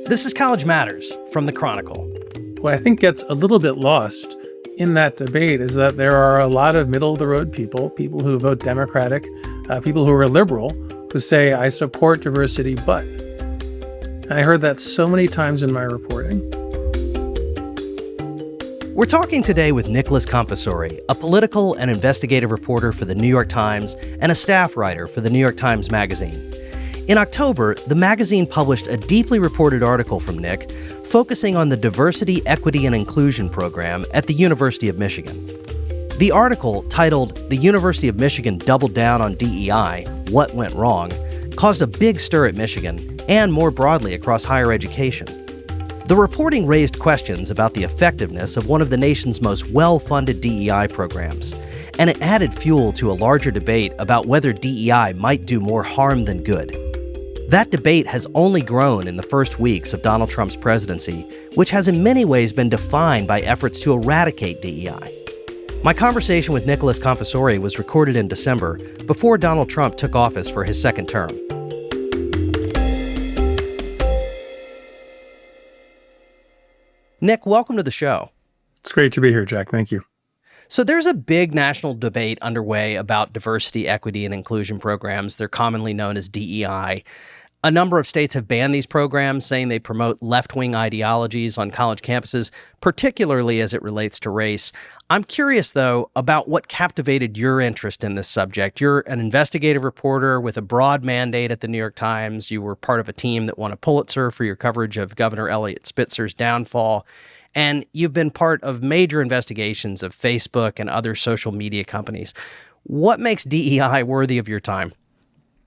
This is College Matters from the Chronicle. What I think gets a little bit lost in that debate is that there are a lot of middle-of-the-road people who vote Democratic, people who are liberal, who say, I support diversity, but. And I heard that so many times in my reporting. We're talking today with Nicholas Confessore, a political and investigative reporter for the New York Times and a staff writer for the New York Times Magazine. In October, the magazine published a deeply reported article from Nick focusing on the Diversity, Equity, and Inclusion program at the University of Michigan. The article, titled "The University of Michigan Doubled Down on DEI, What Went Wrong?" caused a big stir at Michigan and more broadly across higher education. The reporting raised questions about the effectiveness of one of the nation's most well-funded DEI programs, and it added fuel to a larger debate about whether DEI might do more harm than good. That debate has only grown in the first weeks of Donald Trump's presidency, which has in many ways been defined by efforts to eradicate DEI. My conversation with Nicholas Confessore was recorded in December, before Donald Trump took office for his second term. Nick, welcome to the show. It's great to be here, Jack. Thank you. So there's a big national debate underway about diversity, equity, and inclusion programs. They're commonly known as DEI. A number of states have banned these programs, saying they promote left-wing ideologies on college campuses, particularly as it relates to race. I'm curious, though, about what captivated your interest in this subject. You're an investigative reporter with a broad mandate at the New York Times. You were part of a team that won a Pulitzer for your coverage of Governor Eliot Spitzer's downfall. And you've been part of major investigations of Facebook and other social media companies. What makes DEI worthy of your time?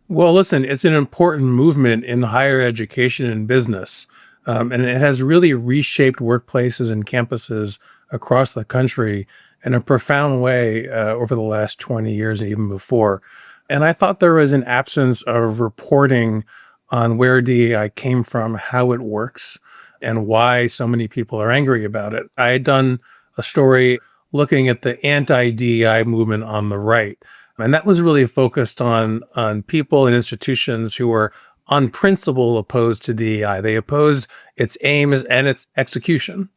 Well, listen, it's an important movement in higher education and business, and it has really reshaped workplaces and campuses across the country in a profound way over the last 20 years and even before. And I thought there was an absence of reporting on where DEI came from, how it works, and why so many people are angry about it. I had done a story looking at the anti-DEI movement on the right. And that was really focused on people and institutions who were on principle opposed to DEI. They oppose its aims and its execution.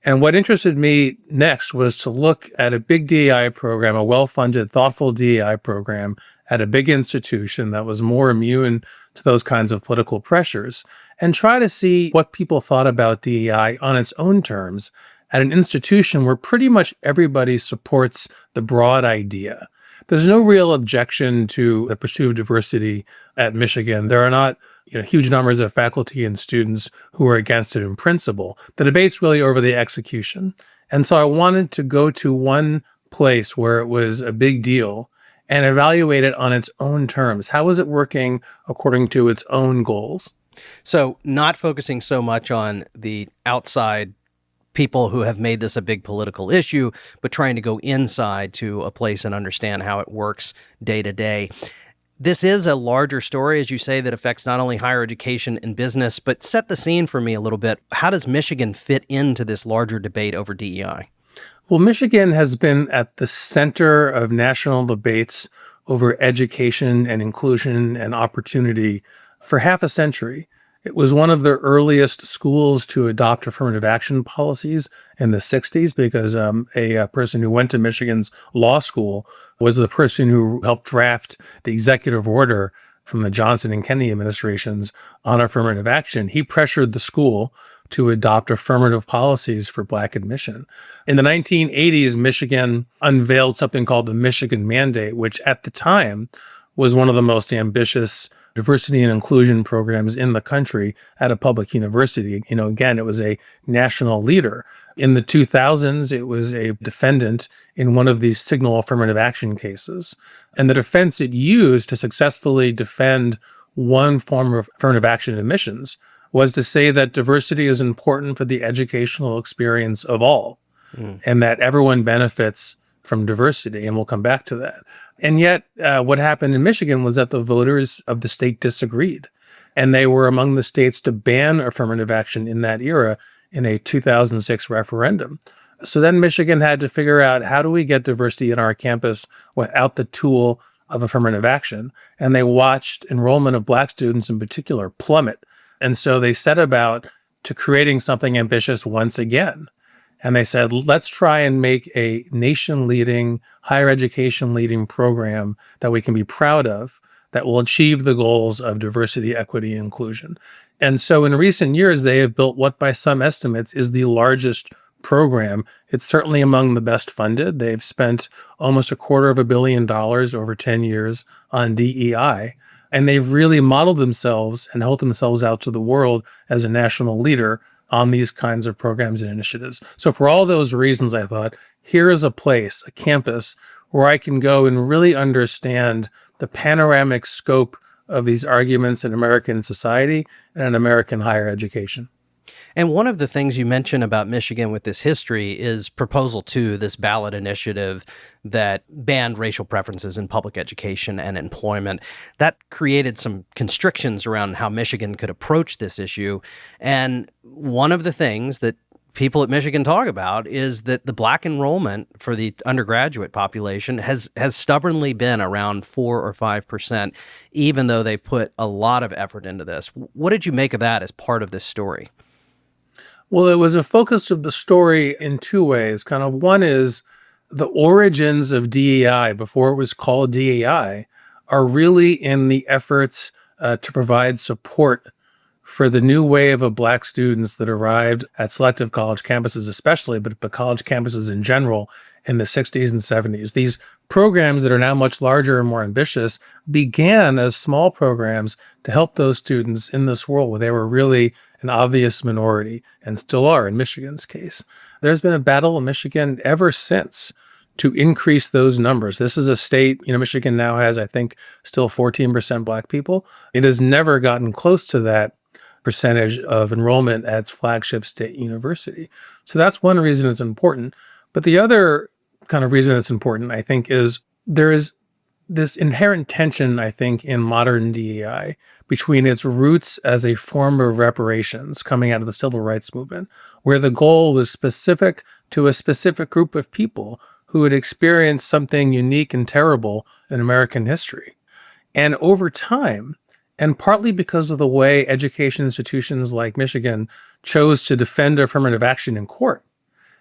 And what interested me next was to look at a big DEI program, a well-funded, thoughtful DEI program at a big institution that was more immune to those kinds of political pressures, and try to see what people thought about DEI on its own terms at an institution where pretty much everybody supports the broad idea. There's no real objection to the pursuit of diversity at Michigan. There are not huge numbers of faculty and students who are against it in principle. The debate's really over the execution. And so I wanted to go to one place where it was a big deal and evaluate it on its own terms. How is it working according to its own goals? So not focusing so much on the outside people who have made this a big political issue, but trying to go inside to a place and understand how it works day to day. This is a larger story, as you say, that affects not only higher education and business, but set the scene for me a little bit. How does Michigan fit into this larger debate over DEI? Well, Michigan has been at the center of national debates over education and inclusion and opportunity for half a century. It was one of the earliest schools to adopt affirmative action policies in the 60s because a person who went to Michigan's law school was the person who helped draft the executive order from the Johnson and Kennedy administrations on affirmative action. He pressured the school to adopt affirmative policies for Black admission. In the 1980s, Michigan unveiled something called the Michigan Mandate, which at the time was one of the most ambitious diversity and inclusion programs in the country at a public university. Again, it was a national leader. In the 2000s, it was a defendant in one of these signal affirmative action cases. And the defense it used to successfully defend one form of affirmative action admissions was to say that diversity is important for the educational experience of all, and that everyone benefits from diversity. And we'll come back to that. And yet, what happened in Michigan was that the voters of the state disagreed. And they were among the states to ban affirmative action in that era in a 2006 referendum. So then Michigan had to figure out, how do we get diversity in our campus without the tool of affirmative action? And they watched enrollment of Black students in particular plummet And so they set about to creating something ambitious once again. And they said, let's try and make a nation-leading, higher education-leading program that we can be proud of, that will achieve the goals of diversity, equity, and inclusion. And so in recent years, they have built what by some estimates is the largest program. It's certainly among the best funded. They've spent almost $250 million over 10 years on DEI. And they've really modeled themselves and held themselves out to the world as a national leader on these kinds of programs and initiatives. So for all those reasons, I thought, here is a place, a campus, where I can go and really understand the panoramic scope of these arguments in American society and in American higher education. And one of the things you mentioned about Michigan with this history is Proposal 2, this ballot initiative that banned racial preferences in public education and employment. That created some constrictions around how Michigan could approach this issue. And one of the things that people at Michigan talk about is that the black enrollment for the undergraduate population has stubbornly been around 4 or 5%, even though they've put a lot of effort into this. What did you make of that as part of this story? Well, it was a focus of the story in two ways. Kind of one is the origins of DEI before it was called DEI are really in the efforts to provide support for the new wave of Black students that arrived at selective college campuses especially, but college campuses in general in the 60s and 70s. These programs that are now much larger and more ambitious began as small programs to help those students in this world where they were really an obvious minority, and still are in Michigan's case. There's been a battle in Michigan ever since to increase those numbers. This is a state, Michigan now has, I think, still 14% Black people. It has never gotten close to that percentage of enrollment at its flagship state university. So that's one reason it's important. But the other kind of reason it's important, I think, is there is this inherent tension, I think, in modern DEI between its roots as a form of reparations coming out of the civil rights movement, where the goal was specific to a specific group of people who had experienced something unique and terrible in American history. And over time, and partly because of the way education institutions like Michigan chose to defend affirmative action in court,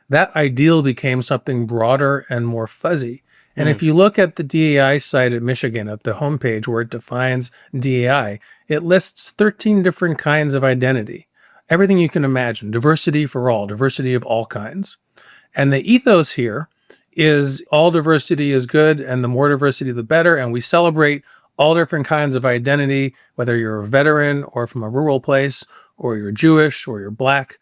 that ideal became something broader and more fuzzy. And if you look at the DEI site at Michigan, at the homepage where it defines DEI, it lists 13 different kinds of identity. Everything you can imagine, diversity for all, diversity of all kinds. And the ethos here is all diversity is good, and the more diversity, the better. And we celebrate all different kinds of identity, whether you're a veteran or from a rural place, or you're Jewish or you're Black.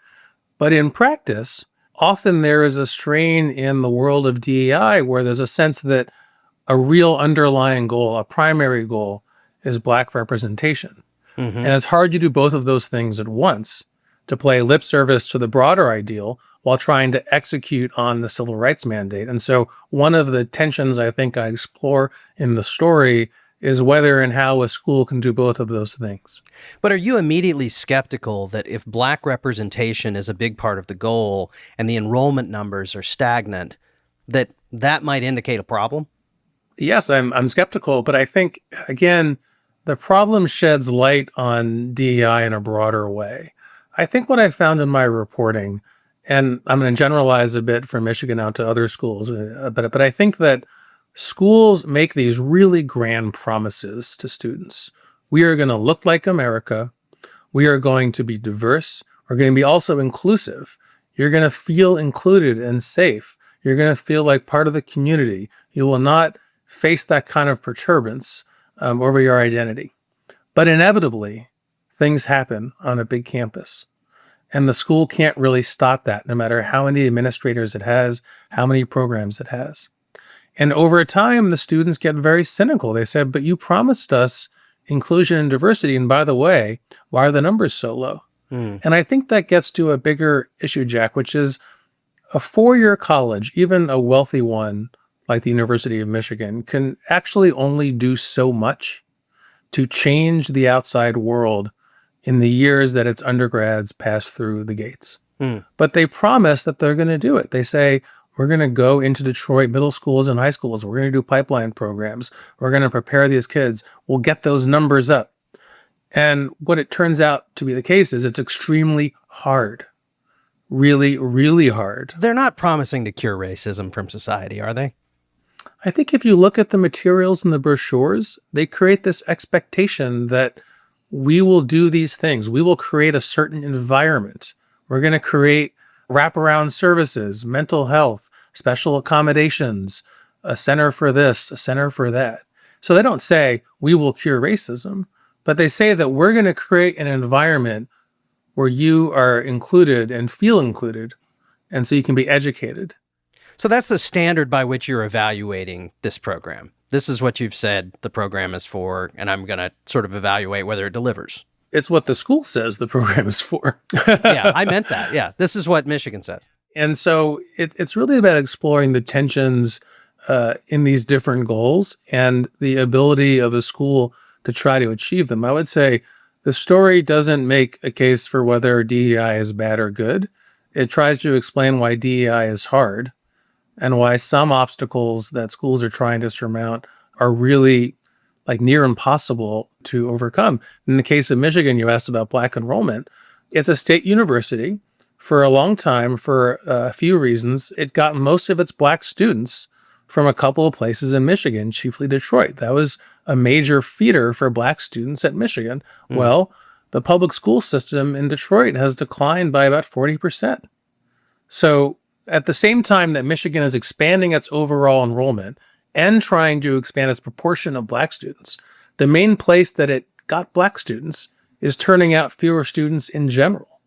But in practice, often there is a strain in the world of DEI where there's a sense that a real underlying goal, a primary goal, is Black representation. Mm-hmm. And it's hard to do both of those things at once, to play lip service to the broader ideal while trying to execute on the civil rights mandate. And so one of the tensions I think I explore in the story is whether and how a school can do both of those things. But are you immediately skeptical that if Black representation is a big part of the goal and the enrollment numbers are stagnant, that might indicate a problem? Yes, I'm skeptical, but I think, again, the problem sheds light on DEI in a broader way. I think what I found in my reporting, and I'm going to generalize a bit from Michigan out to other schools, but I think that schools make these really grand promises to students. We are going to look like America. We are going to be diverse. We're going to be also inclusive. You're going to feel included and safe. You're going to feel like part of the community. You will not face that kind of perturbance over your identity. But inevitably, things happen on a big campus. And the school can't really stop that, no matter how many administrators it has, how many programs it has. And over time, the students get very cynical. They said, but you promised us inclusion and diversity. And by the way, why are the numbers so low? And I think that gets to a bigger issue, Jack, which is a four-year college, even a wealthy one like the University of Michigan, can actually only do so much to change the outside world in the years that its undergrads pass through the gates. But they promise that they're going to do it. They say, we're going to go into Detroit middle schools and high schools. We're going to do pipeline programs. We're going to prepare these kids. We'll get those numbers up. And what it turns out to be the case is it's extremely hard. Really, really hard. They're not promising to cure racism from society, are they? I think if you look at the materials in the brochures, they create this expectation that we will do these things. We will create a certain environment. We're going to create wraparound services, mental health, special accommodations, a center for this, a center for that. So they don't say we will cure racism, but they say that we're going to create an environment where you are included and feel included, and so you can be educated. So that's the standard by which you're evaluating this program. This is what you've said the program is for, and I'm going to sort of evaluate whether it delivers. It's what the school says the program is for. Yeah, I meant that. Yeah, this is what Michigan says. And so it's really about exploring the tensions in these different goals and the ability of a school to try to achieve them. I would say the story doesn't make a case for whether DEI is bad or good. It tries to explain why DEI is hard and why some obstacles that schools are trying to surmount are really like near impossible to overcome. In the case of Michigan, you asked about Black enrollment. It's a state university. For a long time, for a few reasons, it got most of its Black students from a couple of places in Michigan, chiefly Detroit. That was a major feeder for Black students at Michigan. Well, the public school system in Detroit has declined by about 40%. So at the same time that Michigan is expanding its overall enrollment and trying to expand its proportion of Black students, the main place that it got Black students is turning out fewer students in general.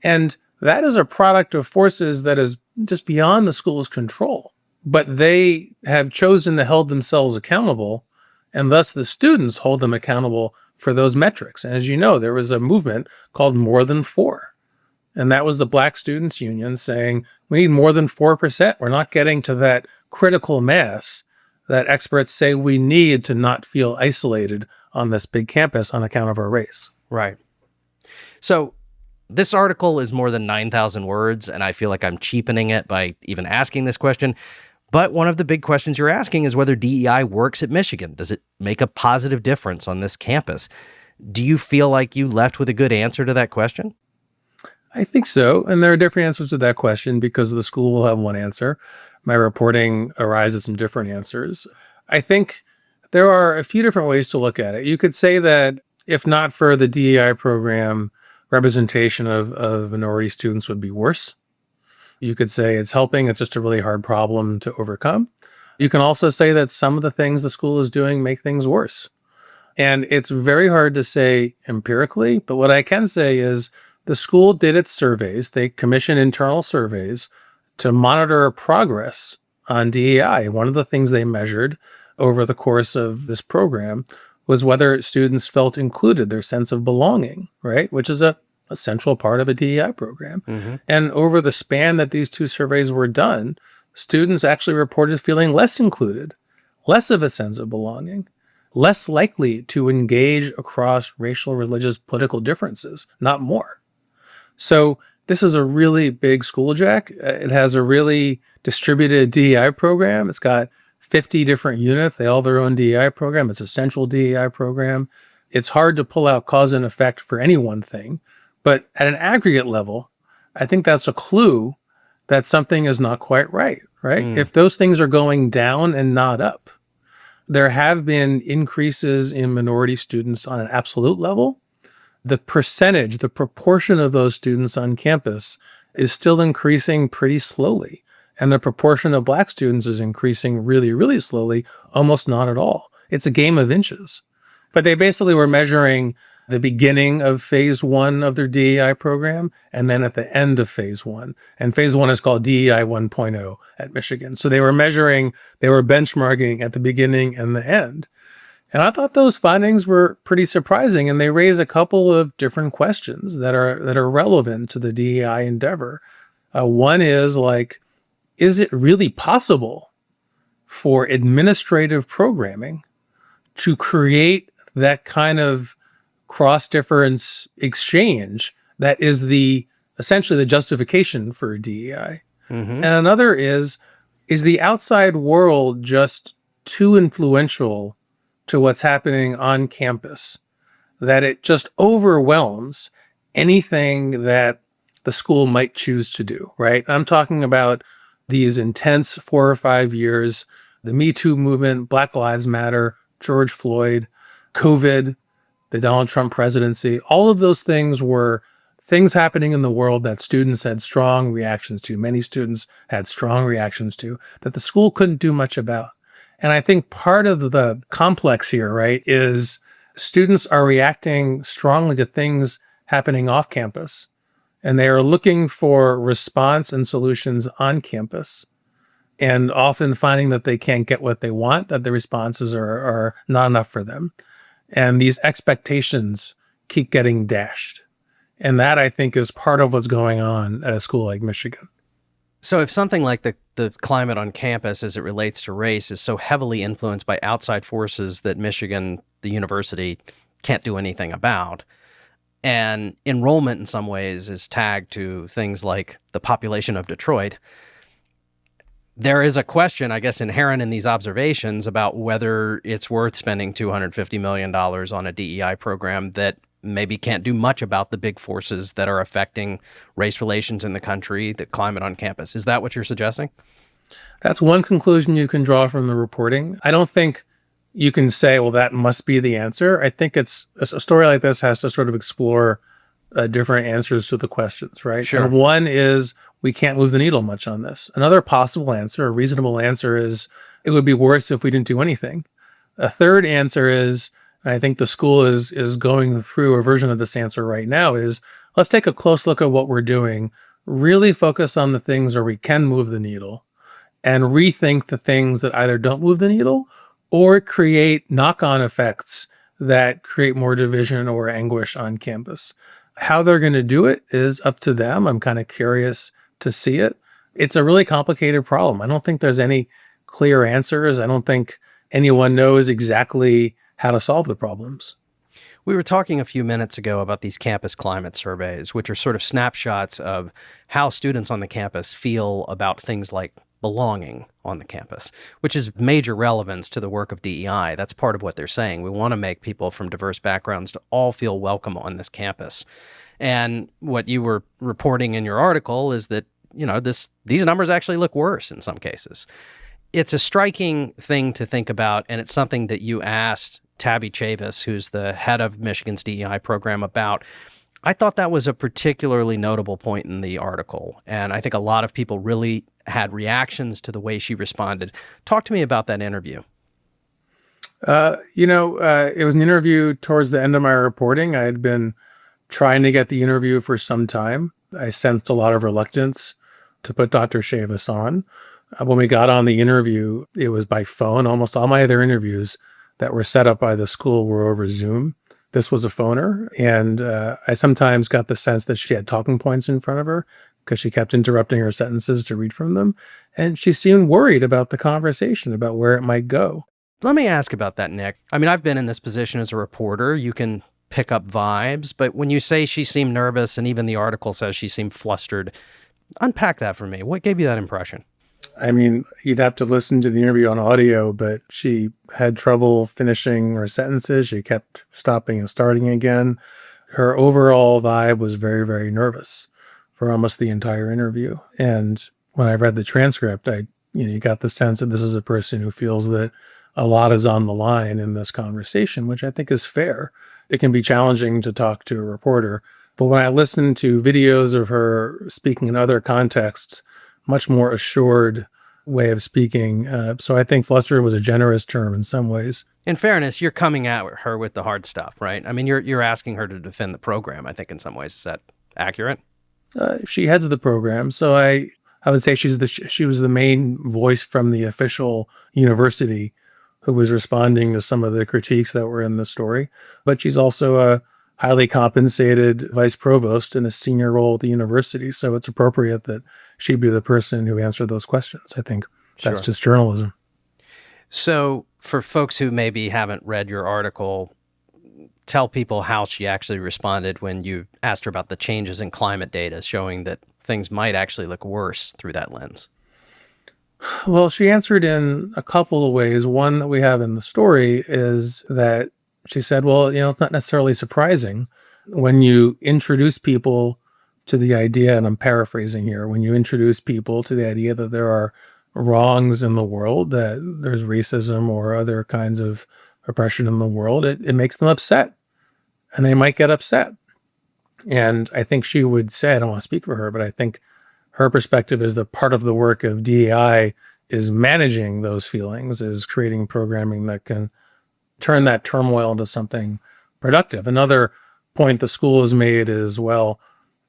And that is a product of forces that is just beyond the school's control. But they have chosen to hold themselves accountable, and thus the students hold them accountable for those metrics. And as you know, there was a movement called More Than 4. And that was the Black Students Union saying, we need more than 4%. We're not getting to that critical mass that experts say we need to not feel isolated on this big campus on account of our race. Right. So this article is more than 9,000 words, and I feel like I'm cheapening it by even asking this question. But one of the big questions you're asking is whether DEI works at Michigan. Does it make a positive difference on this campus? Do you feel like you left with a good answer to that question? I think so. And there are different answers to that question because the school will have one answer. My reporting arises from different answers. I think there are a few different ways to look at it. You could say that if not for the DEI program, representation of minority students would be worse. You could say it's helping. It's just a really hard problem to overcome. You can also say that some of the things the school is doing make things worse. And it's very hard to say empirically, but what I can say is the school did its surveys. They commissioned internal surveys to monitor progress on DEI. One of the things they measured over the course of this program was whether students felt included, their sense of belonging, right? Which is a central part of a DEI program. Mm-hmm. And over the span that these two surveys were done, students actually reported feeling less included, less of a sense of belonging, less likely to engage across racial, religious, political differences, not more. So this is a really big school, Jack. It has a really distributed DEI program. It's got 50 different units. They all have their own DEI program. It's a central DEI program. It's hard to pull out cause and effect for any one thing. But at an aggregate level, I think that's a clue that something is not quite right? If those things are going down and not up, there have been increases in minority students on an absolute level. The percentage, the proportion of those students on campus is still increasing pretty slowly. And the proportion of Black students is increasing really, really slowly, almost not at all. It's a game of inches. But they basically were measuring the beginning of phase 1 of their DEI program, and then at the end of phase 1. And phase 1 is called DEI 1.0 at Michigan. So they were benchmarking at the beginning and the end. And I thought those findings were pretty surprising, and they raise a couple of different questions that are relevant to the DEI endeavor. One is is it really possible for administrative programming to create that kind of cross-difference exchange that is essentially the justification for DEI? Mm-hmm. And another is the outside world just too influential to what's happening on campus, that it just overwhelms anything that the school might choose to do, right? I'm talking about these intense 4 or 5 years, the Me Too movement, Black Lives Matter, George Floyd, COVID, the Donald Trump presidency. All of those things were things happening in the world that students had strong reactions to. Many students had strong reactions to that the school couldn't do much about. And I think part of the complex here, right, is students are reacting strongly to things happening off campus, and they are looking for response and solutions on campus, and often finding that they can't get what they want, that the responses are not enough for them. And these expectations keep getting dashed. And that, I think, is part of what's going on at a school like Michigan. So if something like the climate on campus as it relates to race is so heavily influenced by outside forces that Michigan, the university, can't do anything about, and enrollment in some ways is tagged to things like the population of Detroit, there is a question, I guess, inherent in these observations about whether it's worth spending $250 million on a DEI program that maybe can't do much about the big forces that are affecting race relations in the country, the climate on campus. Is that what you're suggesting? That's one conclusion you can draw from the reporting. I don't think you can say, well, that must be the answer. I think it's a story like this has to sort of explore different answers to the questions, right? Sure. And one is we can't move the needle much on this. Another possible answer, a reasonable answer, is it would be worse if we didn't do anything. A third answer is, and I think the school is going through a version of this answer right now, is let's take a close look at what we're doing, really focus on the things where we can move the needle, and rethink the things that either don't move the needle or create knock-on effects that create more division or anguish on campus. How they're going to do it is up to them. I'm kind of curious to see it. It's a really complicated problem. I don't think there's any clear answers. I don't think anyone knows exactly how to solve the problems. We were talking a few minutes ago about these campus climate surveys, which are sort of snapshots of how students on the campus feel about things like belonging on the campus, which is major relevance to the work of DEI. That's part of what they're saying. We want to make people from diverse backgrounds to all feel welcome on this campus. And what you were reporting in your article is that, these numbers actually look worse in some cases. It's a striking thing to think about, and it's something that you asked Tabby Chavis, who's the head of Michigan's DEI program, about. I thought that was a particularly notable point in the article, and I think a lot of people really had reactions to the way she responded. Talk to me about that interview. It was an interview towards the end of my reporting. I had been trying to get the interview for some time. I sensed a lot of reluctance to put Dr. Chavis on. When we got on the interview, it was by phone. Almost all my other interviews that were set up by the school were over Zoom. This was a phoner, and I sometimes got the sense that she had talking points in front of her because she kept interrupting her sentences to read from them, and she seemed worried about the conversation, about where it might go. Let me ask about that, Nick. I mean, I've been in this position as a reporter. You can pick up vibes, but when you say she seemed nervous, and even the article says she seemed flustered, unpack that for me. What gave you that impression? I mean, you'd have to listen to the interview on audio, but she had trouble finishing her sentences. She kept stopping and starting again. Her overall vibe was very, very nervous for almost the entire interview. And when I read the transcript, you got the sense that this is a person who feels that a lot is on the line in this conversation, which I think is fair. It can be challenging to talk to a reporter, but when I listened to videos of her speaking in other contexts, much more assured way of speaking. So I think flustered was a generous term in some ways. In fairness, you're coming at her with the hard stuff, right? I mean, you're asking her to defend the program, I think, in some ways. Is that accurate? She heads the program, so I would say she was the main voice from the official university who was responding to some of the critiques that were in the story. But she's also a highly compensated vice provost in a senior role at the university. So it's appropriate that she be the person who answered those questions. I think that's just journalism. So for folks who maybe haven't read your article, tell people how she actually responded when you asked her about the changes in climate data, showing that things might actually look worse through that lens. Well, she answered in a couple of ways. One that we have in the story is that She said, well, it's not necessarily surprising when you introduce people to the idea, and I'm paraphrasing here, when you introduce people to the idea that there are wrongs in the world, that there's racism or other kinds of oppression in the world, it makes them upset, and they might get upset. And I think she would say, I don't want to speak for her, but I think her perspective is that part of the work of DEI is managing those feelings, is creating programming that can turn that turmoil into something productive. Another point the school has made is, well,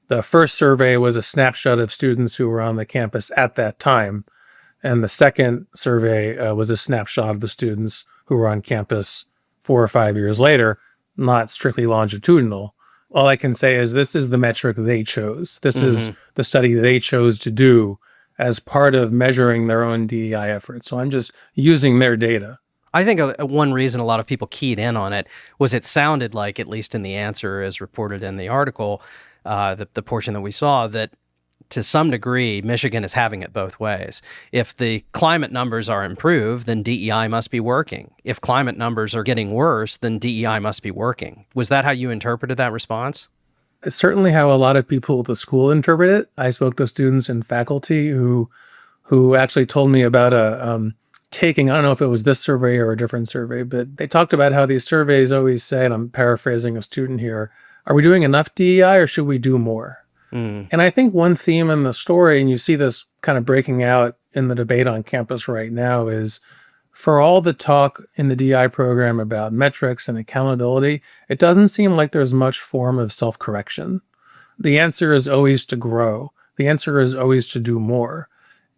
the first survey was a snapshot of students who were on the campus at that time. And the second survey was a snapshot of the students who were on campus 4 or 5 years later, not strictly longitudinal. All I can say is this is the metric they chose. This is the study they chose to do as part of measuring their own DEI efforts. So I'm just using their data. I think one reason a lot of people keyed in on it was it sounded like, at least in the answer as reported in the article, the portion that we saw, that to some degree, Michigan is having it both ways. If the climate numbers are improved, then DEI must be working. If climate numbers are getting worse, then DEI must be working. Was that how you interpreted that response? It's certainly how a lot of people at the school interpret it. I spoke to students and faculty who actually told me about taking, I don't know if it was this survey or a different survey, but they talked about how these surveys always say, and I'm paraphrasing a student here, are we doing enough DEI or should we do more? And I think one theme in the story, and you see this kind of breaking out in the debate on campus right now, is for all the talk in the DEI program about metrics and accountability, it doesn't seem like there's much form of self-correction. The answer is always to grow. The answer is always to do more.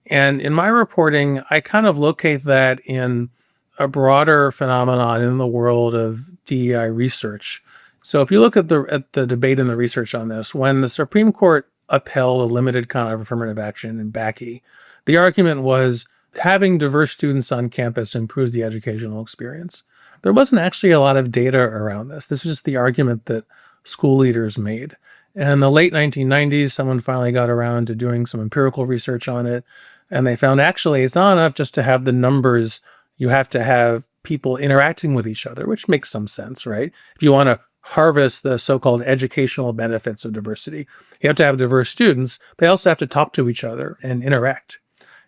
And in my reporting, I kind of locate that in a broader phenomenon in the world of DEI research. So if you look at the debate and the research on this, when the Supreme Court upheld a limited kind of affirmative action in Bakke, the argument was having diverse students on campus improves the educational experience. There wasn't actually a lot of data around this. This was just the argument that school leaders made. And in the late 1990s, someone finally got around to doing some empirical research on it. And they found actually it's not enough just to have the numbers. You have to have people interacting with each other, which makes some sense, right? If you want to harvest the so-called educational benefits of diversity, you have to have diverse students. They also have to talk to each other and interact.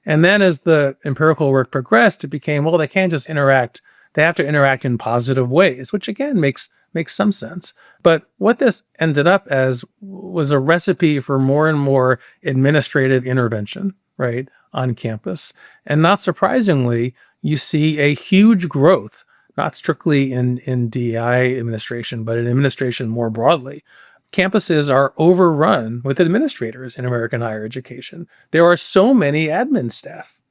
And then as the empirical work progressed, it became, well, they can't just interact. They have to interact in positive ways, which again makes some sense. But what this ended up as was a recipe for more and more administrative intervention, right, on campus. And not surprisingly, you see a huge growth, not strictly in DEI administration, but in administration more broadly. Campuses are overrun with administrators in American higher education. There are so many admin staff.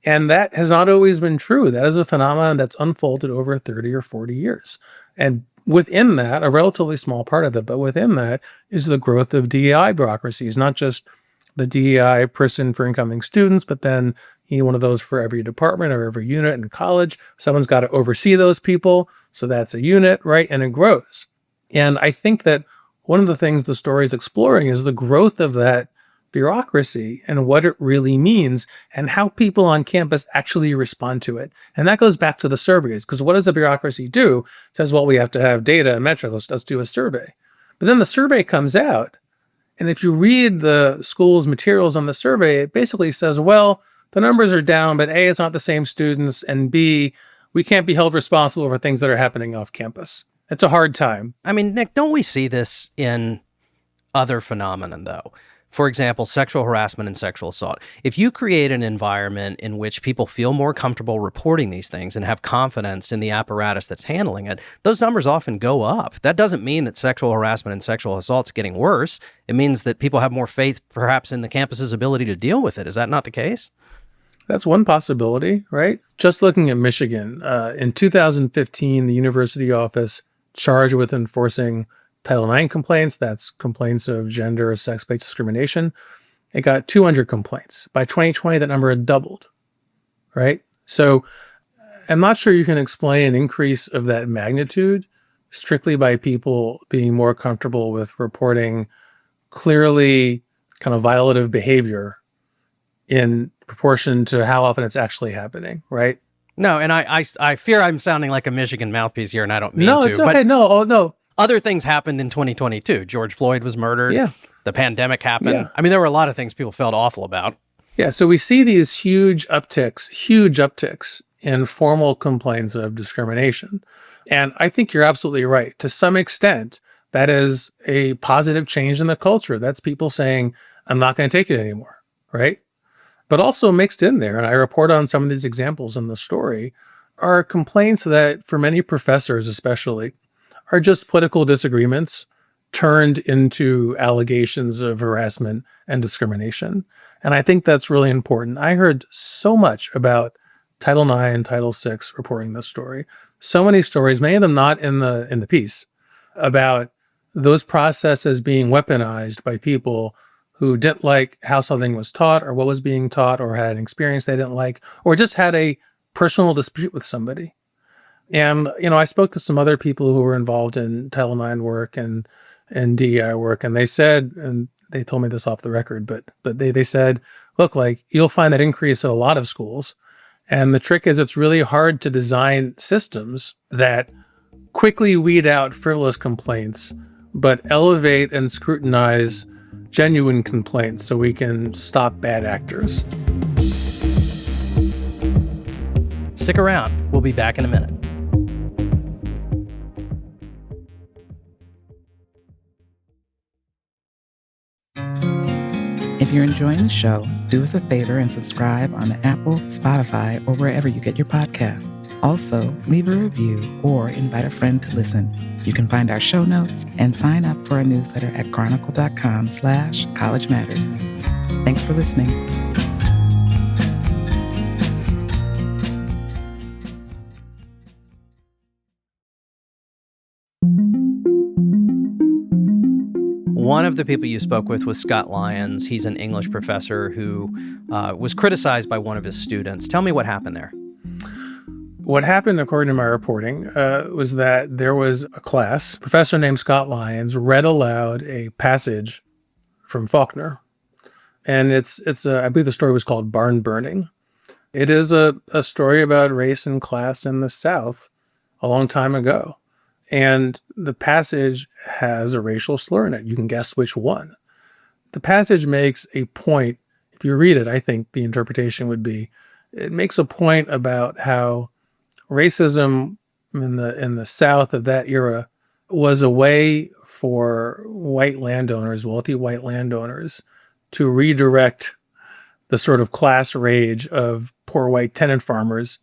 And that has not always been true. That is a phenomenon that's unfolded over 30 or 40 years. And within that, a relatively small part of it, but within that is the growth of DEI bureaucracies, not just the DEI person for incoming students, but then you need one of those for every department or every unit in college. Someone's got to oversee those people. So that's a unit, right? And it grows. And I think that one of the things the story is exploring is the growth of that bureaucracy and what it really means and how people on campus actually respond to it. And that goes back to the surveys, because what does the bureaucracy do? It says, well, we have to have data and metrics. Let's do a survey. But then the survey comes out. And if you read the school's materials on the survey, it basically says, well, the numbers are down, but A, it's not the same students, and B, we can't be held responsible for things that are happening off campus. It's a hard time. I mean, Nick, don't we see this in other phenomenon, though? For example, sexual harassment and sexual assault. If you create an environment in which people feel more comfortable reporting these things and have confidence in the apparatus that's handling it, those numbers often go up. That doesn't mean that sexual harassment and sexual assault is getting worse. It means that people have more faith, perhaps, in the campus's ability to deal with it. Is that not the case? That's one possibility, right? Just looking at Michigan, in 2015, the university office charged with enforcing Title IX complaints, that's complaints of gender or sex-based discrimination, it got 200 complaints. By 2020, that number had doubled, right? So I'm not sure you can explain an increase of that magnitude strictly by people being more comfortable with reporting clearly kind of violative behavior in proportion to how often it's actually happening, right? No, and I fear I'm sounding like a Michigan mouthpiece here, and I don't mean to. No, it's okay. No. Other things happened in 2022. George Floyd was murdered. Yeah. The pandemic happened. Yeah. I mean, there were a lot of things people felt awful about. Yeah, so we see these huge upticks in formal complaints of discrimination. And I think you're absolutely right. To some extent, that is a positive change in the culture. That's people saying, I'm not going to take it anymore, right? But also mixed in there, and I report on some of these examples in the story, are complaints that for many professors especially are just political disagreements turned into allegations of harassment and discrimination. And I think that's really important. I heard so much about Title IX, Title VI reporting this story. So many stories, many of them not in the piece, about those processes being weaponized by people who didn't like how something was taught or what was being taught or had an experience they didn't like or just had a personal dispute with somebody. And, I spoke to some other people who were involved in Title IX work and DEI work, and they said, and they told me this off the record, but they said, look, like you'll find that increase at a lot of schools. And the trick is it's really hard to design systems that quickly weed out frivolous complaints, but elevate and scrutinize genuine complaints so we can stop bad actors. Stick around. We'll be back in a minute. If you're enjoying the show, do us a favor and subscribe on Apple, Spotify, or wherever you get your podcasts. Also, leave a review or invite a friend to listen. You can find our show notes and sign up for our newsletter at chronicle.com/College Matters. Thanks for listening. One of the people you spoke with was Scott Lyons. He's an English professor who was criticized by one of his students. Tell me what happened there. What happened, according to my reporting, was that there was a class, a professor named Scott Lyons read aloud a passage from Faulkner. And I believe the story was called Barn Burning. It is a story about race and class in the South a long time ago. And the passage has a racial slur in it. You can guess which one. The passage makes a point. If you read it, I think the interpretation would be, it makes a point about how racism in the South of that era was a way for white landowners, wealthy white landowners, to redirect the sort of class rage of poor white tenant farmers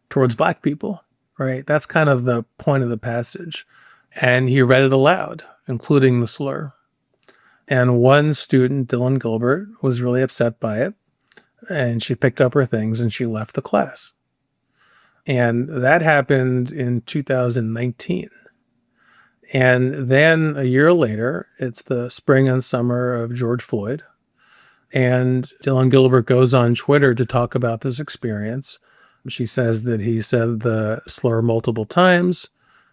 towards black people, right? That's kind of the point of the passage. And he read it aloud, including the slur. And one student, Dylan Gilbert, was really upset by it. And she picked up her things and she left the class. And that happened in 2019. And then a year later, it's the spring and summer of George Floyd. And Dylan Gilbert goes on Twitter to talk about this experience. She says that he said the slur multiple times,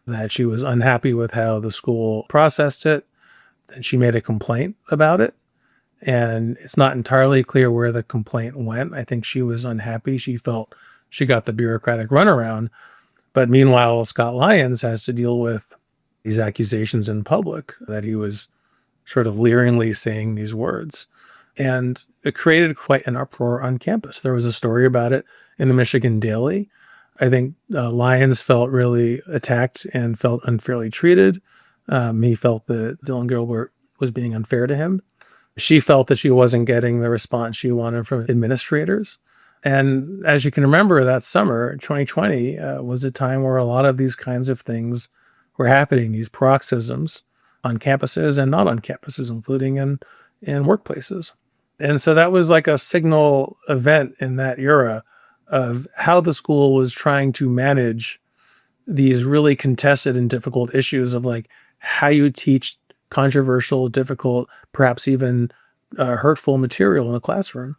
that she was unhappy with how the school processed it. Then she made a complaint about it. And it's not entirely clear where the complaint went. I think she was unhappy. She felt she got the bureaucratic runaround. But meanwhile, Scott Lyons has to deal with these accusations in public that he was sort of leeringly saying these words. And it created quite an uproar on campus. There was a story about it in the Michigan Daily. I think Lyons felt really attacked and felt unfairly treated. He felt that Dylan Gilbert was being unfair to him. She felt that she wasn't getting the response she wanted from administrators. And as you can remember, that summer, 2020, was a time where a lot of these kinds of things were happening, these paroxysms on campuses and not on campuses, including in workplaces. And so that was like a signal event in that era of how the school was trying to manage these really contested and difficult issues of like how you teach controversial, difficult, perhaps even hurtful material in a classroom.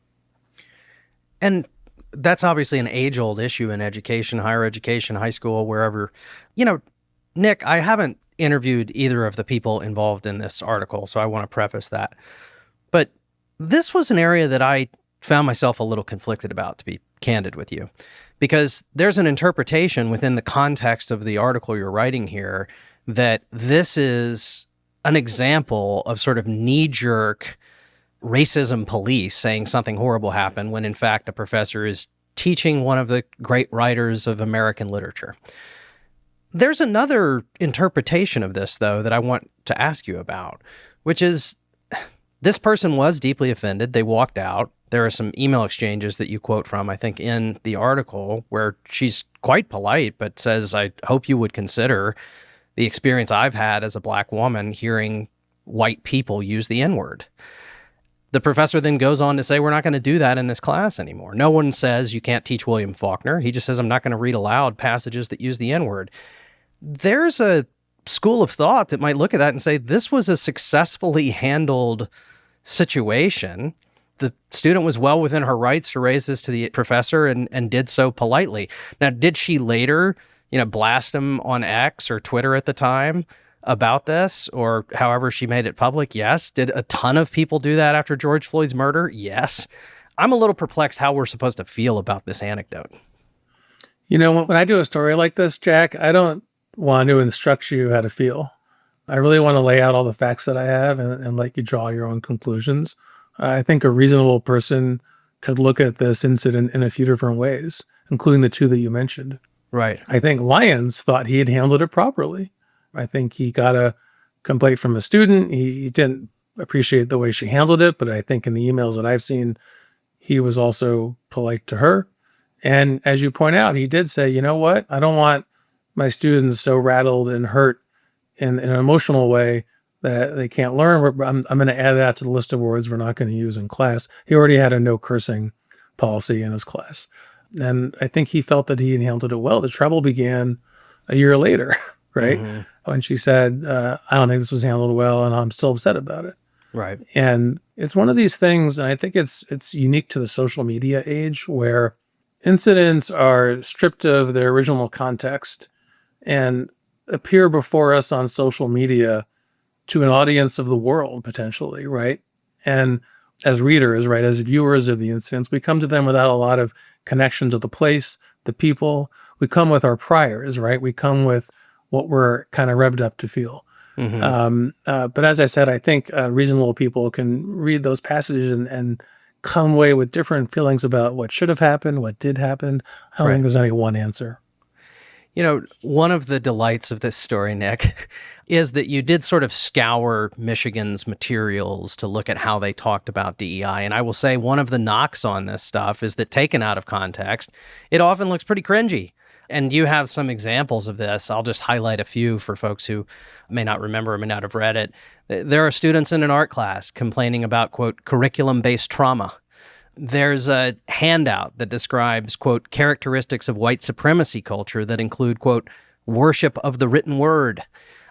And that's obviously an age-old issue in education, higher education, high school, wherever. You know, Nick, I haven't interviewed either of the people involved in this article, so I want to preface that. But this was an area that I found myself a little conflicted about, to be candid with you, because there's an interpretation within the context of the article you're writing here that this is an example of sort of knee-jerk racism police saying something horrible happened when in fact a professor is teaching one of the great writers of American literature. There's another interpretation of this, though, that I want to ask you about, which is this person was deeply offended. They walked out. There are some email exchanges that you quote from, I think, in the article where she's quite polite, but says, I hope you would consider the experience I've had as a Black woman hearing white people use the N-word. The professor then goes on to say, we're not going to do that in this class anymore. No one says you can't teach William Faulkner. He just says, I'm not going to read aloud passages that use the N-word. There's a school of thought that might look at that and say, this was a successfully handled situation. The student was well within her rights to raise this to the professor and did so politely. Now, did she later, blast him on X or Twitter at the time about this, or however she made it public? Yes. Did a ton of people do that after George Floyd's murder? Yes. I'm a little perplexed how we're supposed to feel about this anecdote. When I do a story like this, Jack, I don't want to instruct you how to feel. I really want to lay out all the facts that I have and let you draw your own conclusions. I think a reasonable person could look at this incident in a few different ways, including the two that you mentioned. Right. I think Lyons thought he had handled it properly. I think he got a complaint from a student. He didn't appreciate the way she handled it, but I think in the emails that I've seen, he was also polite to her. And as you point out, he did say, you know what? I don't want my students so rattled and hurt in an emotional way that they can't learn. I'm going to add that to the list of words we're not going to use in class. He already had a no cursing policy in his class. And I think he felt that he had handled it well. The trouble began a year later, right? Mm-hmm. When she said, I don't think this was handled well, and I'm still upset about it. Right. And it's one of these things, and I think it's unique to the social media age where incidents are stripped of their original context and appear before us on social media to an audience of the world, potentially, right? And as readers, right, as viewers of the incidents, we come to them without a lot of connection to the place, the people. We come with our priors, right? We come with what we're kind of revved up to feel. Mm-hmm. But as I said, I think reasonable people can read those passages and come away with different feelings about what should have happened, what did happen. I don't think there's any one answer. One of the delights of this story, Nick, is that you did sort of scour Michigan's materials to look at how they talked about DEI. And I will say one of the knocks on this stuff is that taken out of context, it often looks pretty cringy. And you have some examples of this. I'll just highlight a few for folks who may not remember or may not have read it. There are students in an art class complaining about, quote, curriculum-based trauma. There's a handout that describes, quote, characteristics of white supremacy culture that include, quote, worship of the written word.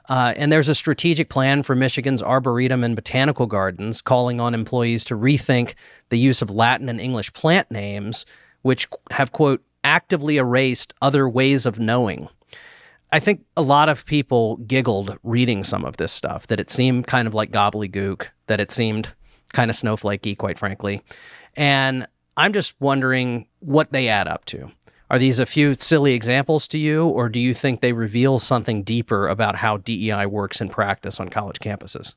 And there's a strategic plan for Michigan's Arboretum and Botanical Gardens calling on employees to rethink the use of Latin and English plant names, which have, quote, actively erased other ways of knowing. I think a lot of people giggled reading some of this stuff, that it seemed kind of like gobbledygook, that it seemed kind of snowflakey, quite frankly. And I'm just wondering what they add up to. Are these a few silly examples to you, or do you think they reveal something deeper about how DEI works in practice on college campuses?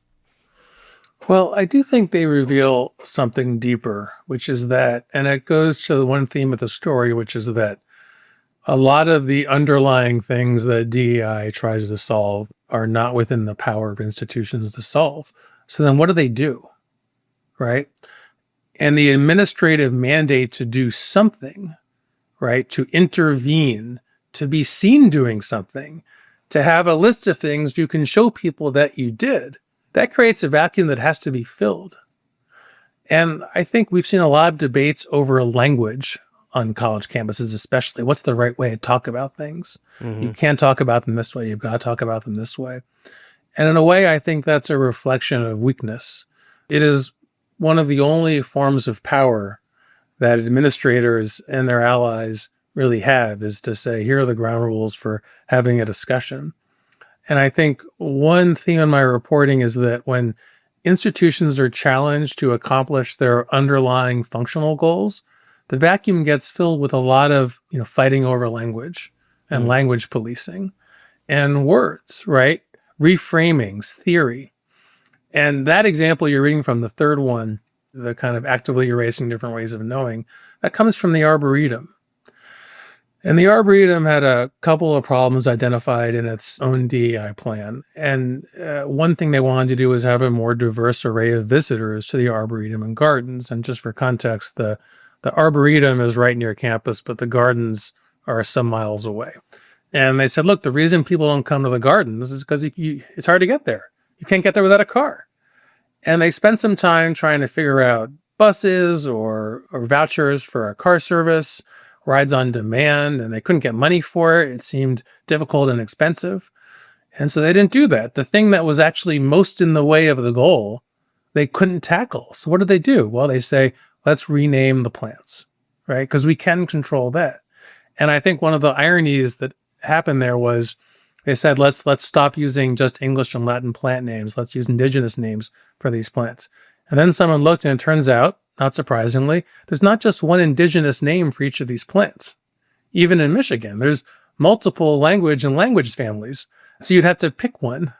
Well, I do think they reveal something deeper, which is that, and it goes to the one theme of the story, which is that a lot of the underlying things that DEI tries to solve are not within the power of institutions to solve. So then what do? Right? And the administrative mandate to do something, right, to intervene, to be seen doing something, to have a list of things you can show people that you did, that creates a vacuum that has to be filled. And I think we've seen a lot of debates over language on college campuses, especially. What's the right way to talk about things? Mm-hmm. You can't talk about them this way. You've got to talk about them this way. And in a way, I think that's a reflection of weakness. It is one of the only forms of power that administrators and their allies really have, is to say, here are the ground rules for having a discussion. And I think one theme in my reporting is that when institutions are challenged to accomplish their underlying functional goals, the vacuum gets filled with a lot of, fighting over language and language policing and words, right? Reframings, theory. And that example you're reading from, the third one, the kind of actively erasing different ways of knowing, that comes from the Arboretum. And the Arboretum had a couple of problems identified in its own DEI plan. And one thing they wanted to do was have a more diverse array of visitors to the Arboretum and gardens. And just for context, the Arboretum is right near campus, but the gardens are some miles away. And they said, look, the reason people don't come to the gardens is because it's hard to get there. You can't get there without a car. And they spent some time trying to figure out buses or vouchers for a car service, rides on demand, and they couldn't get money for it. It seemed difficult and expensive. And so they didn't do that. The thing that was actually most in the way of the goal, they couldn't tackle. So what did they do? Well, they say, let's rename the plants, right? Because we can control that. And I think one of the ironies that happened there was they said, let's stop using just English and Latin plant names. Let's use indigenous names for these plants. And then someone looked and it turns out, not surprisingly, there's not just one indigenous name for each of these plants. Even in Michigan, there's multiple language and language families. So you'd have to pick one.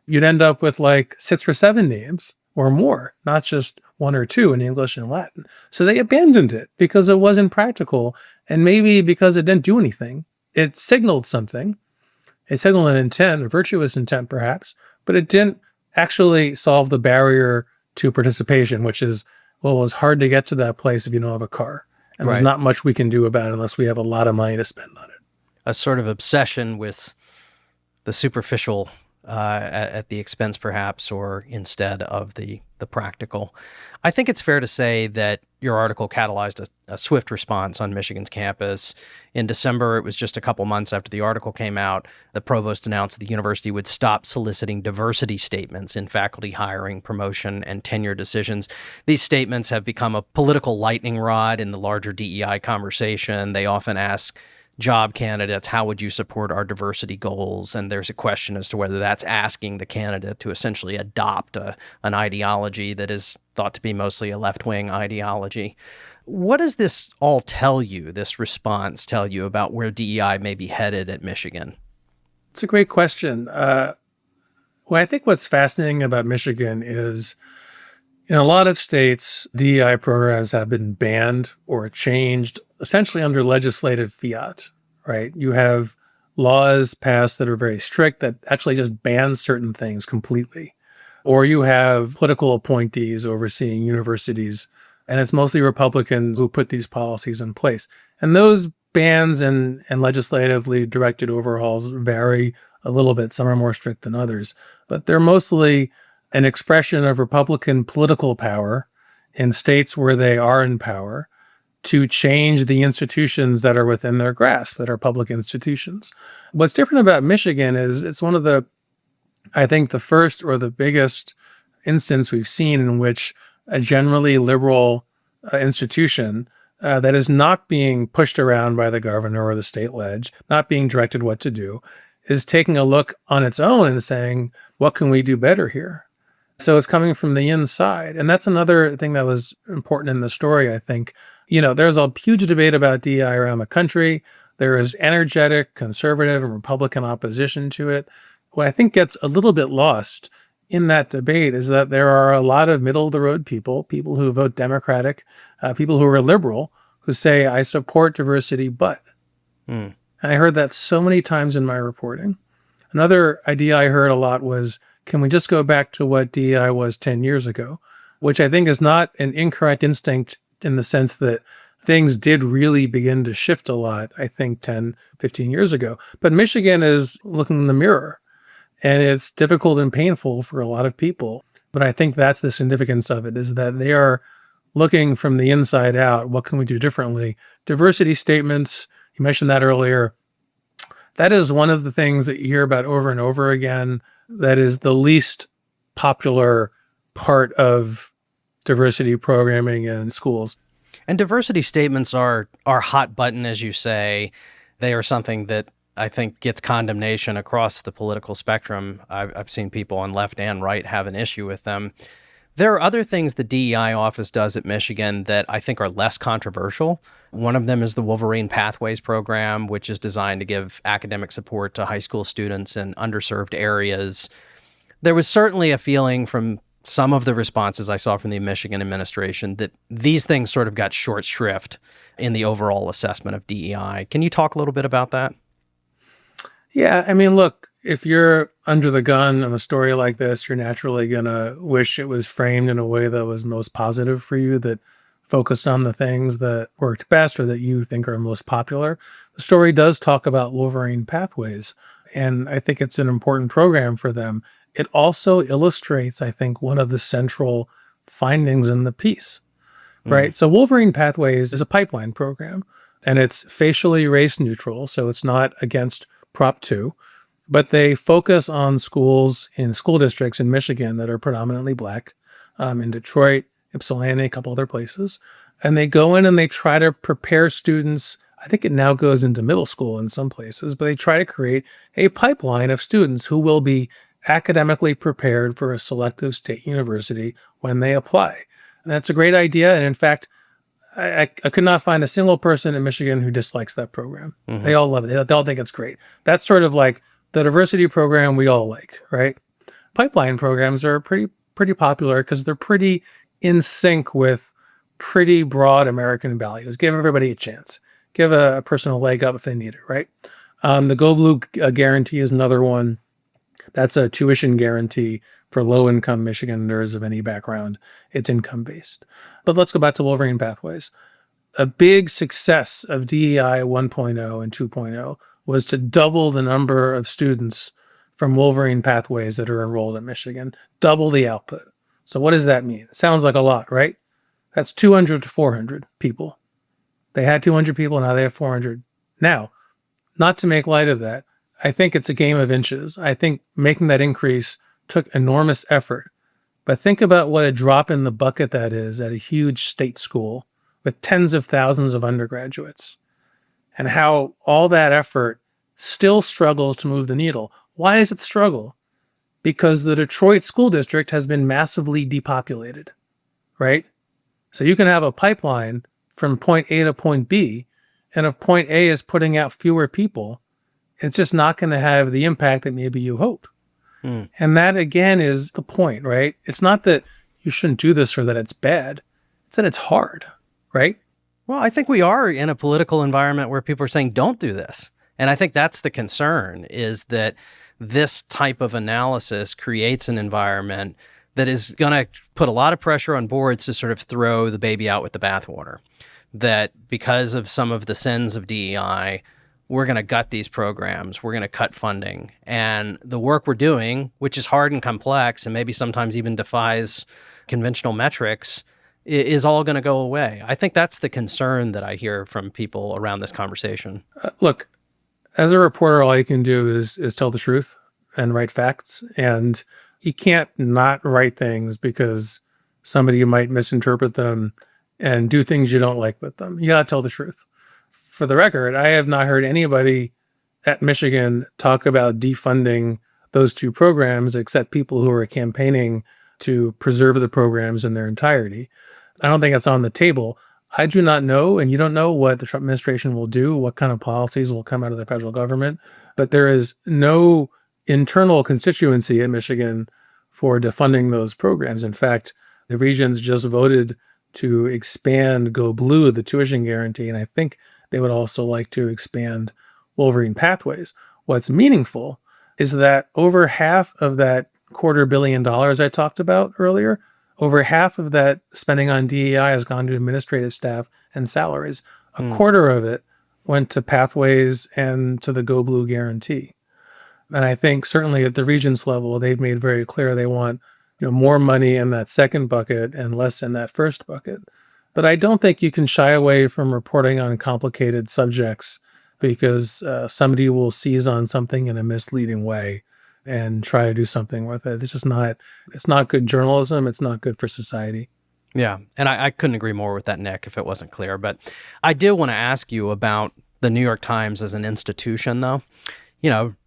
You'd end up with like 6 or 7 names or more, not just 1 or 2 in English and Latin. So they abandoned it because it wasn't practical. And maybe because it didn't do anything. It signaled something. It signaled an intent, a virtuous intent perhaps, but it didn't actually solve the barrier to participation, which is, well, it was hard to get to that place if you don't have a car. And there's not much we can do about it unless we have a lot of money to spend on it. A sort of obsession with the superficial at the expense, perhaps, or instead of the practical. I think it's fair to say that your article catalyzed a swift response on Michigan's campus. In December, it was just a couple months after the article came out, the provost announced the university would stop soliciting diversity statements in faculty hiring, promotion, and tenure decisions. These statements have become a political lightning rod in the larger DEI conversation. They often ask job candidates, how would you support our diversity goals? And there's a question as to whether that's asking the candidate to essentially adopt an ideology that is thought to be mostly a left-wing ideology. What does this all tell you, this response tell you about where DEI may be headed at Michigan? It's a great question. Well, I think what's fascinating about Michigan is in a lot of states, DEI programs have been banned or changed essentially under legislative fiat, right? You have laws passed that are very strict that actually just ban certain things completely. Or you have political appointees overseeing universities, and it's mostly Republicans who put these policies in place. And those bans and legislatively directed overhauls vary a little bit. Some are more strict than others, but they're mostly an expression of Republican political power in states where they are in power to change the institutions that are within their grasp, that are public institutions. What's different about Michigan is it's one of the, I think, the first or the biggest instance we've seen in which a generally liberal institution that is not being pushed around by the governor or the state ledge, not being directed what to do, is taking a look on its own and saying, what can we do better here? So it's coming from the inside. And that's another thing that was important in the story, I think. There's a huge debate about DEI around the country. There is energetic conservative and Republican opposition to it. What I think gets a little bit lost in that debate is that there are a lot of middle-of-the-road people who vote Democratic, people who are liberal, who say, I support diversity, but. And I heard that so many times in my reporting. Another idea I heard a lot was, can we just go back to what DEI was 10 years ago? Which I think is not an incorrect instinct in the sense that things did really begin to shift a lot, I think 10, 15 years ago. But Michigan is looking in the mirror, and it's difficult and painful for a lot of people. But I think that's the significance of it, is that they are looking from the inside out. What can we do differently? Diversity statements, you mentioned that earlier. That is one of the things that you hear about over and over again. That is the least popular part of diversity programming in schools. And diversity statements are hot button, as you say. They are something that I think gets condemnation across the political spectrum. I've seen people on left and right have an issue with them. There are other things the DEI office does at Michigan that I think are less controversial. One of them is the Wolverine Pathways program, which is designed to give academic support to high school students in underserved areas. There was certainly a feeling from some of the responses I saw from the Michigan administration that these things sort of got short shrift in the overall assessment of DEI. Can you talk a little bit about that? Yeah, I mean, look, if you're under the gun on a story like this, you're naturally going to wish it was framed in a way that was most positive for you, that focused on the things that worked best or that you think are most popular. The story does talk about Wolverine Pathways, and I think it's an important program for them. It also illustrates, I think, one of the central findings in the piece, right? So Wolverine Pathways is a pipeline program, and it's facially race neutral, so it's not against Prop 2, but they focus on schools in school districts in Michigan that are predominantly Black, in Detroit, Ypsilanti, a couple other places. And they go in and they try to prepare students. I think it now goes into middle school in some places, but they try to create a pipeline of students who will be academically prepared for a selective state university when they apply. And that's a great idea. And in fact, I could not find a single person in Michigan who dislikes that program. They all love it. They all think it's great. That's sort of like the diversity program we all like, right? Pipeline programs are pretty popular because they're pretty in sync with pretty broad American values. Give everybody a chance. Give a person a leg up if they need it, right? The Go Blue guarantee is another one. That's a tuition guarantee for low-income Michiganders of any background. It's income-based. But let's go back to Wolverine Pathways. A big success of DEI 1.0 and 2.0 was to double the number of students from Wolverine Pathways that are enrolled at Michigan, double the output. So what does that mean? It sounds like a lot, right? That's 200 to 400 people. They had 200 people, now they have 400. Now, not to make light of that, I think it's a game of inches. I think making that increase took enormous effort. But think about what a drop in the bucket that is at a huge state school with tens of thousands of undergraduates, and how all that effort still struggles to move the needle. Why does it struggle? Because the Detroit school district has been massively depopulated, right? So you can have a pipeline from point A to point B, and if point A is putting out fewer people, it's just not going to have the impact that maybe you hope. And that, again, is the point, right? It's not that you shouldn't do this or that it's bad. It's that it's hard, right? Well, I think we are in a political environment where people are saying, don't do this. And I think that's the concern, is that this type of analysis creates an environment that is going to put a lot of pressure on boards to sort of throw the baby out with the bathwater. That because of some of the sins of DEI, we're going to gut these programs, we're going to cut funding. And the work we're doing, which is hard and complex and maybe sometimes even defies conventional metrics, is all going to go away. I think that's the concern that I hear from people around this conversation. Look, as a reporter, all you can do is tell the truth and write facts. And you can't not write things because somebody might misinterpret them and do things you don't like with them. You got to tell the truth. For the record, I have not heard anybody at Michigan talk about defunding those two programs except people who are campaigning to preserve the programs in their entirety. I don't think it's on the table. I do not know, and you don't know what the Trump administration will do, what kind of policies will come out of the federal government, but there is no internal constituency in Michigan for defunding those programs. In fact, the regions just voted to expand Go Blue, the tuition guarantee, and I think they would also like to expand Wolverine Pathways. What's meaningful is that over half of that $250 million I talked about earlier, over half of that spending on DEI has gone to administrative staff and salaries. A quarter of it went to Pathways and to the Go Blue guarantee. And I think certainly at the Regents level, they've made very clear they want more money in that second bucket and less in that first bucket. But I don't think you can shy away from reporting on complicated subjects because somebody will seize on something in a misleading way and try to do something with it. It's not good journalism. It's not good for society. Yeah. And I couldn't agree more with that, Nick, if it wasn't clear. But I did want to ask you about the New York Times as an institution, though.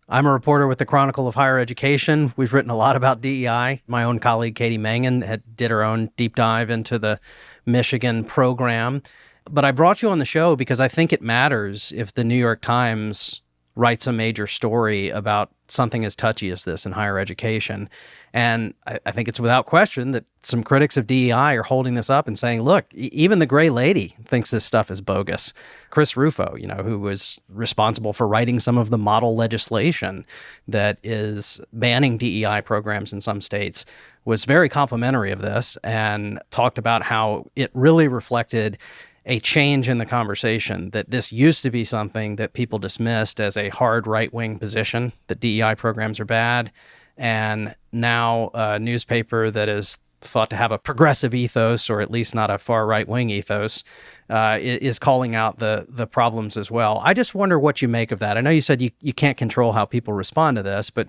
I'm a reporter with the Chronicle of Higher Education. We've written a lot about DEI. My own colleague, Katie Mangan, did her own deep dive into the Michigan program. But I brought you on the show because I think it matters if the New York Times writes a major story about something as touchy as this in higher education. And I think it's without question that some critics of DEI are holding this up and saying, look, even the gray lady thinks this stuff is bogus. Chris Rufo, who was responsible for writing some of the model legislation that is banning DEI programs in some states, was very complimentary of this and talked about how it really reflected a change in the conversation, that this used to be something that people dismissed as a hard right-wing position, that DEI programs are bad, and now a newspaper that is thought to have a progressive ethos, or at least not a far right-wing ethos, is calling out the problems as well. I just wonder what you make of that. I know you said you can't control how people respond to this, but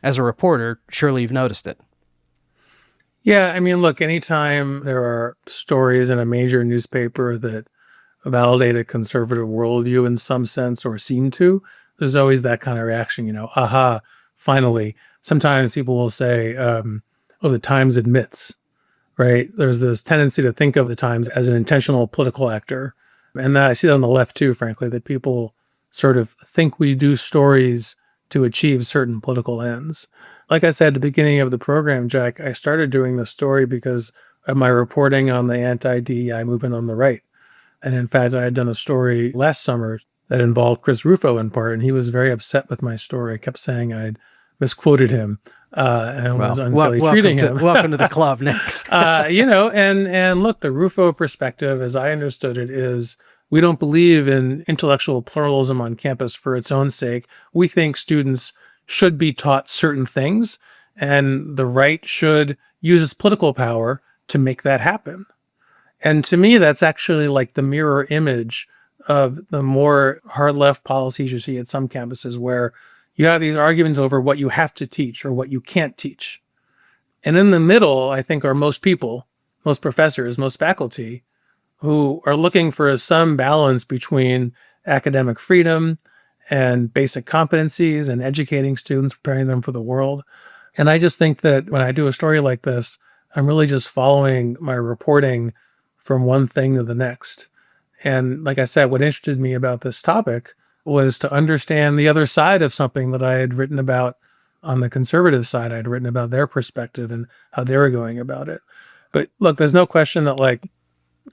as a reporter, surely you've noticed it. Yeah, I mean, look, anytime there are stories in a major newspaper that validate a conservative worldview in some sense or seem to, there's always that kind of reaction, aha, finally. Sometimes people will say, the Times admits, right? There's this tendency to think of the Times as an intentional political actor. And I see that on the left too, frankly, that people sort of think we do stories to achieve certain political ends. Like I said at the beginning of the program, Jack, I started doing this story because of my reporting on the anti-DEI movement on the right. And in fact, I had done a story last summer that involved Chris Rufo in part, and he was very upset with my story. I kept saying I'd misquoted him and was unfairly treating him. Welcome to the club, Nick. And look, the Rufo perspective, as I understood it, is we don't believe in intellectual pluralism on campus for its own sake. We think students should be taught certain things, and the right should use its political power to make that happen. And to me, that's actually like the mirror image of the more hard left policies you see at some campuses, where you have these arguments over what you have to teach or what you can't teach. And in the middle, I think, are most people, most professors, most faculty, who are looking for some balance between academic freedom and basic competencies and educating students, preparing them for the world. And I just think that when I do a story like this, I'm really just following my reporting from one thing to the next. And like I said, what interested me about this topic was to understand the other side of something that I had written about on the conservative side. I'd written about their perspective and how they were going about it. But look, there's no question that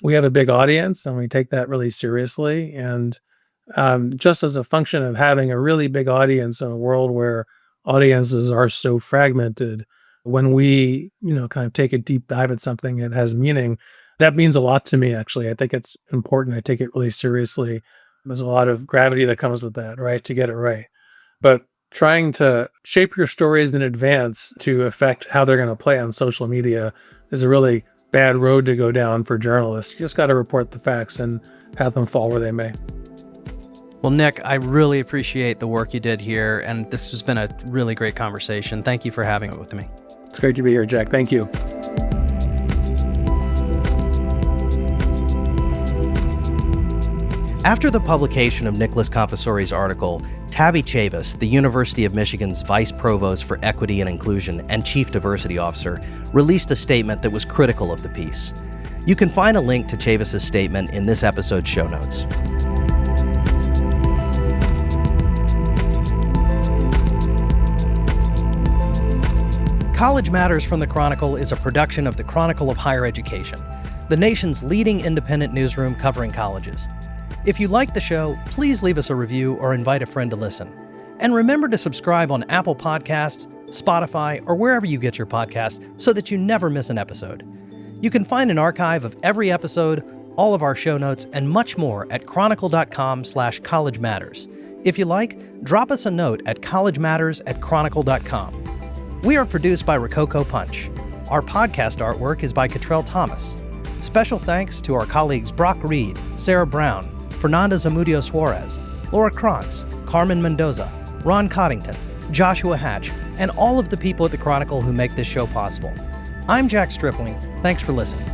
we have a big audience and we take that really seriously. And just as a function of having a really big audience in a world where audiences are so fragmented, when we, kind of take a deep dive at something that has meaning, that means a lot to me, actually. I think it's important. I take it really seriously. There's a lot of gravity that comes with that, right? To get it right. But trying to shape your stories in advance to affect how they're going to play on social media is a really bad road to go down for journalists. You just got to report the facts and have them fall where they may. Well, Nick, I really appreciate the work you did here, and this has been a really great conversation. Thank you for having it with me. It's great to be here, Jack. Thank you. After the publication of Nicholas Confessore's article, Tabby Chavis, the University of Michigan's Vice Provost for Equity and Inclusion and Chief Diversity Officer, released a statement that was critical of the piece. You can find a link to Chavis's statement in this episode's show notes. College Matters from the Chronicle is a production of the Chronicle of Higher Education, the nation's leading independent newsroom covering colleges. If you like the show, please leave us a review or invite a friend to listen. And remember to subscribe on Apple Podcasts, Spotify, or wherever you get your podcasts so that you never miss an episode. You can find an archive of every episode, all of our show notes, and much more at chronicle.com/College Matters. If you like, drop us a note at collegematters@chronicle.com. We are produced by Rococo Punch. Our podcast artwork is by Cottrell Thomas. Special thanks to our colleagues Brock Reed, Sarah Brown, Fernanda Zamudio Suarez, Laura Krantz, Carmen Mendoza, Ron Coddington, Joshua Hatch, and all of the people at the Chronicle who make this show possible. I'm Jack Stripling. Thanks for listening.